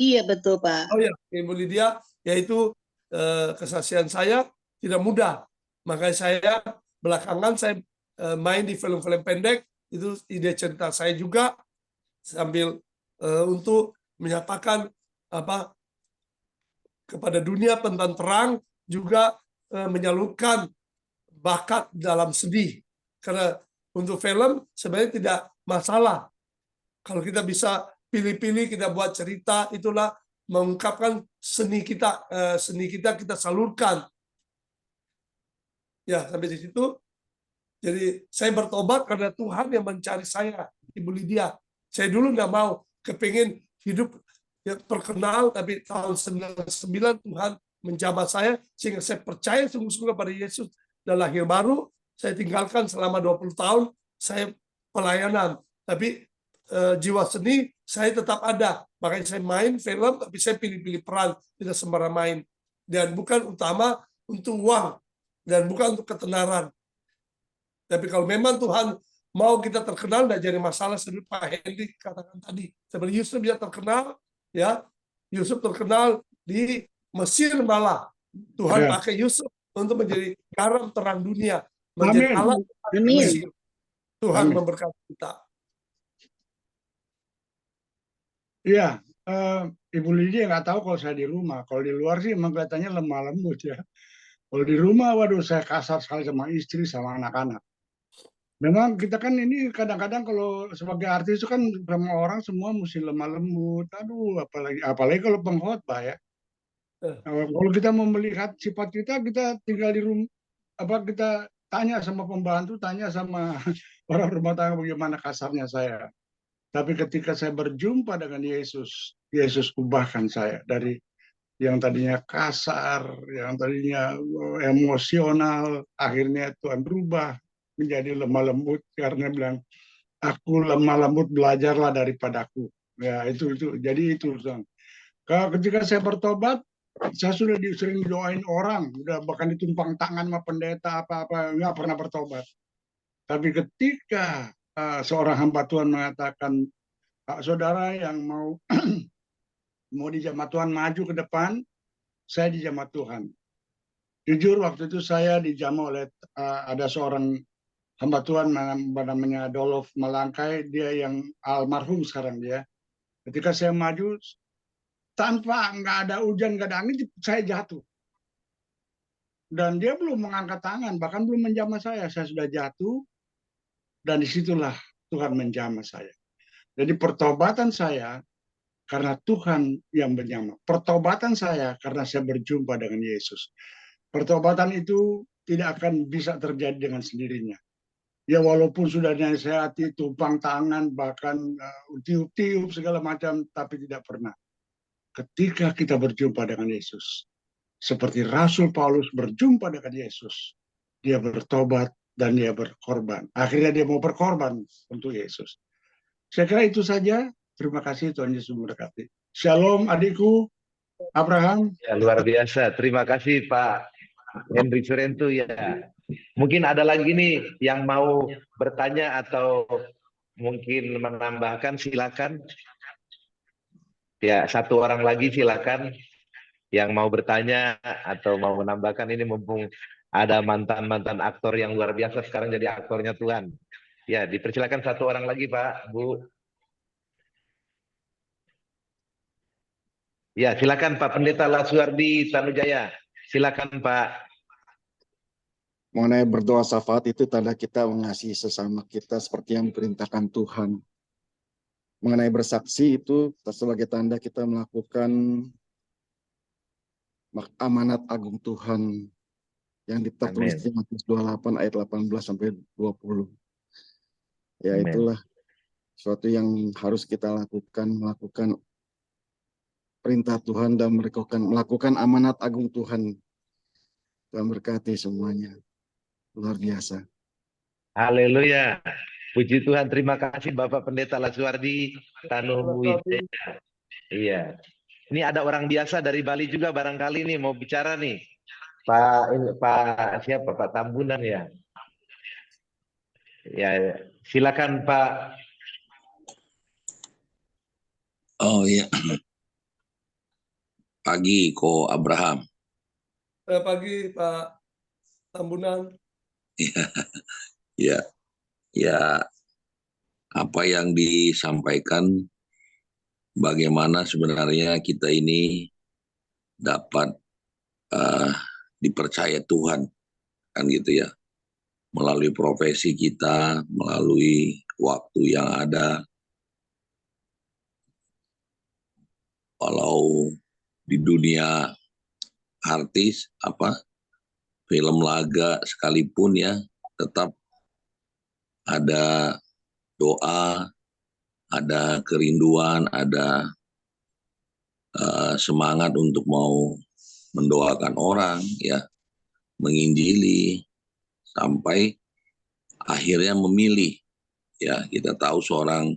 Iya betul Pak. Oh ya, Ibu Lydia, yaitu kesaksian saya tidak mudah. Makanya saya belakangan saya main di film-film pendek, itu ide cerita saya juga sambil untuk menyatakan apa kepada dunia tentang terang, juga menyalurkan bakat dalam sedih. Karena untuk film sebenarnya tidak masalah. Kalau kita bisa pilih-pilih, kita buat cerita, itulah mengungkapkan seni kita kita salurkan. Ya, sampai di situ. Jadi saya bertobat karena Tuhan yang mencari saya, Ibu Lydia. Saya dulu nggak mau, kepingin hidup ya, terkenal, tapi tahun 99 Tuhan menjamah saya, sehingga saya percaya sungguh-sungguh pada Yesus dan lahir baru. Saya tinggalkan selama 20 tahun, saya pelayanan. Tapi jiwa seni saya tetap ada. Makanya saya main film, tapi saya pilih-pilih peran, tidak sembarang main. Dan bukan utama untuk uang, dan bukan untuk ketenaran. Tapi kalau memang Tuhan mau kita terkenal, tidak jadi masalah. Seperti Pak Hendy katakan tadi, seperti Yusuf dia terkenal, ya Yusuf terkenal di Mesir malah. Tuhan pakai Yusuf untuk menjadi garam terang dunia, menjadi alat di Mesir. Tuhan memberkati kita. Iya, Ibu Lydia nggak tahu kalau saya di rumah. Kalau di luar sih emang kelihatannya lemah lembut ya. Kalau di rumah, waduh saya kasar sekali sama istri, sama anak-anak. Memang kita kan ini kadang-kadang kalau sebagai artis itu kan sama orang semua mesti lemah lembut. Aduh, apalagi kalau pengkhotbah ya. Kalau kita mau melihat sifat kita tinggal di rumah, kita tanya sama pembantu, tanya sama orang rumah tangga bagaimana kasarnya saya. Tapi ketika saya berjumpa dengan Yesus, Yesus ubahkan saya dari yang tadinya kasar, yang tadinya emosional, akhirnya Tuhan berubah menjadi lemah lembut karena bilang, aku lemah lembut, belajarlah daripadaku. Ya itu jadi itu. Ketika saya bertobat, saya sudah sering doain orang, udah bahkan ditumpang tangan sama pendeta apa-apa, nggak pernah bertobat. Tapi ketika seorang hamba Tuhan mengatakan, Pak saudara yang mau dijamah Tuhan maju ke depan, saya dijamah Tuhan. Jujur waktu itu saya dijamah oleh ada seorang hamba Tuhan namanya Dolof Malangkai, dia yang almarhum sekarang dia. Ketika saya maju, tanpa nggak ada hujan, nggak ada angin, saya jatuh. Dan dia belum mengangkat tangan, bahkan belum menjamah saya sudah jatuh. Dan disitulah Tuhan menjamah saya. Jadi pertobatan saya karena Tuhan yang menjamah. Pertobatan saya karena saya berjumpa dengan Yesus. Pertobatan itu tidak akan bisa terjadi dengan sendirinya. Ya walaupun sudah dinasihati, tumpang tangan, bahkan tiup-tiup segala macam, tapi tidak pernah. Ketika kita berjumpa dengan Yesus, seperti Rasul Paulus berjumpa dengan Yesus, dia bertobat dan dia berkorban. Akhirnya dia mau berkorban untuk Yesus. Saya kira itu saja. Terima kasih, Tuhan Yesus memberkati. Shalom adikku Abraham. Ya, luar biasa. Terima kasih Pak Henry Surento ya. Mungkin ada lagi nih yang mau bertanya atau mungkin menambahkan, silakan. Ya, satu orang lagi silakan yang mau bertanya atau mau menambahkan, ini mumpung ada mantan-mantan aktor yang luar biasa sekarang jadi aktornya Tuhan. Ya, dipersilakan satu orang lagi, Pak, Bu. Ya, silakan Pak Pendeta Lasuardi Tanujaya. Silakan Pak. Mengenai berdoa syafaat itu tanda kita mengasihi sesama kita seperti yang diperintahkan Tuhan. Mengenai bersaksi itu sebagai tanda kita melakukan amanat agung Tuhan yang tertulis di Matius 28 ayat 18 sampai 20. Ya, Amen. itulah suatu yang harus kita lakukan, melakukan perintah Tuhan dan melakukan amanat agung Tuhan. Tuhan berkati semuanya. Luar biasa. Haleluya. Puji Tuhan, terima kasih Bapak Pendeta Lasuardi Tanuwijaya. Iya. Ini ada orang biasa dari Bali juga barangkali nih mau bicara nih. Pak siapa? Pak Tambunan ya. Ya, silakan Pak. Oh iya, pagi Ko Abraham. Pagi Pak Tambunan. Ya, ya apa yang disampaikan bagaimana sebenarnya kita ini dapat dipercaya Tuhan, kan gitu ya, melalui profesi kita, melalui waktu yang ada. Walau di dunia artis, film laga sekalipun ya, tetap ada doa, ada kerinduan, ada semangat untuk mau mendoakan orang, ya, menginjili, sampai akhirnya memilih. Ya, kita tahu seorang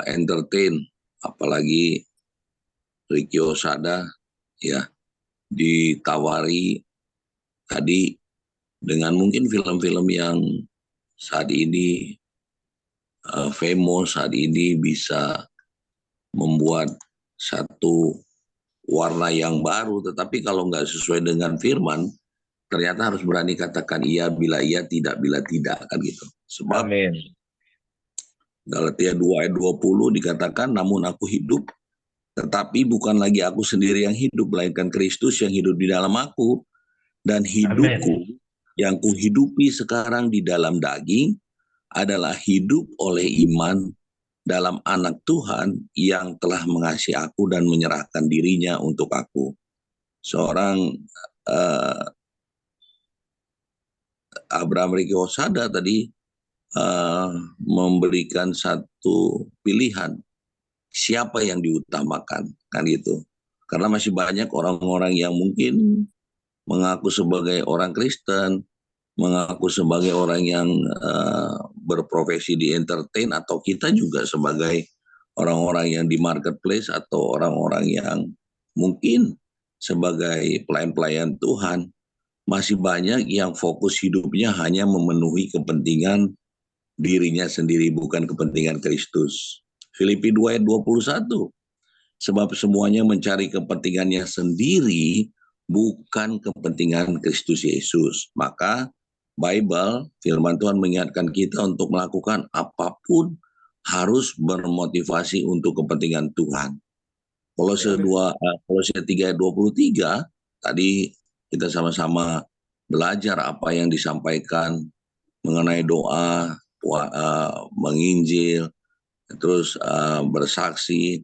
entertain, apalagi Ricky Osada, ya, ditawari tadi dengan mungkin film-film yang saat ini famous, saat ini bisa membuat satu warna yang baru, tetapi kalau nggak sesuai dengan firman, ternyata harus berani katakan iya bila iya, tidak bila tidak, kan gitu. Sebab Amin. Galatia 2 ayat 20 dikatakan, namun aku hidup, tetapi bukan lagi aku sendiri yang hidup, melainkan Kristus yang hidup di dalam aku, dan hidupku yang kuhidupi sekarang di dalam daging adalah hidup oleh iman dalam anak Tuhan yang telah mengasihi aku dan menyerahkan dirinya untuk aku. Seorang Abraham Ricky Osada tadi memberikan satu pilihan, siapa yang diutamakan, kan gitu. Karena masih banyak orang-orang yang mungkin mengaku sebagai orang Kristen, mengaku sebagai orang yang berprofesi di entertain, atau kita juga sebagai orang-orang yang di marketplace, atau orang-orang yang mungkin sebagai pelayan-pelayan Tuhan. Masih banyak yang fokus hidupnya hanya memenuhi kepentingan dirinya sendiri, bukan kepentingan Kristus. Filipi 2 ayat 21. Sebab semuanya mencari kepentingannya sendiri, bukan kepentingan Kristus Yesus. Maka Bible, firman Tuhan mengingatkan kita untuk melakukan apapun harus bermotivasi untuk kepentingan Tuhan. Kolose 3 ayat 23, tadi kita sama-sama belajar apa yang disampaikan mengenai doa, menginjil, terus bersaksi.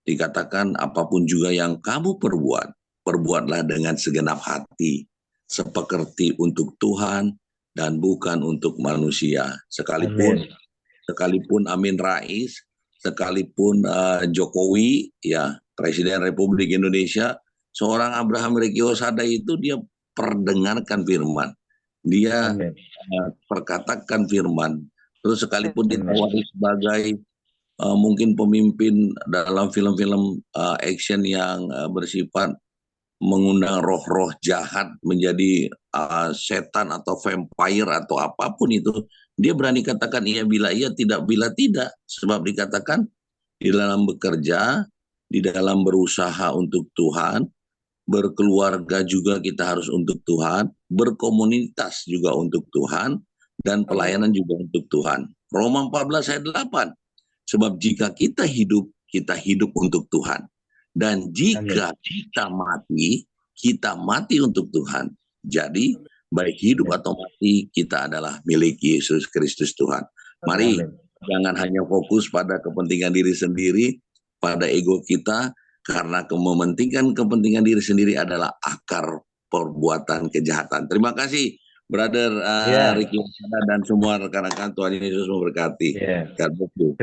Dikatakan apapun juga yang kamu perbuat, perbuatlah dengan segenap hati, sepekerti untuk Tuhan dan bukan untuk manusia. Sekalipun Amin Rais, sekalipun Jokowi, ya, Presiden Republik Indonesia, seorang Abraham Ricky Osada itu dia perdengarkan firman, dia perkatakan firman. Terus sekalipun ditawari sebagai mungkin pemimpin dalam film-film action yang bersifat mengundang roh-roh jahat menjadi setan atau vampire atau apapun itu, dia berani katakan iya bila iya, tidak bila tidak. Sebab dikatakan di dalam bekerja, di dalam berusaha untuk Tuhan, berkeluarga juga kita harus untuk Tuhan, berkomunitas juga untuk Tuhan, dan pelayanan juga untuk Tuhan. Roma 14 ayat 8. Sebab jika kita hidup untuk Tuhan. Dan jika kita mati untuk Tuhan. Jadi baik hidup atau mati, kita adalah milik Yesus Kristus Tuhan. Mari jangan hanya fokus pada kepentingan diri sendiri, pada ego kita, karena mementingkan kepentingan diri sendiri adalah akar perbuatan kejahatan. Terima kasih Brother Ricky dan semua rekan-rekan. Tuhan Yesus memberkati. Terima kasih.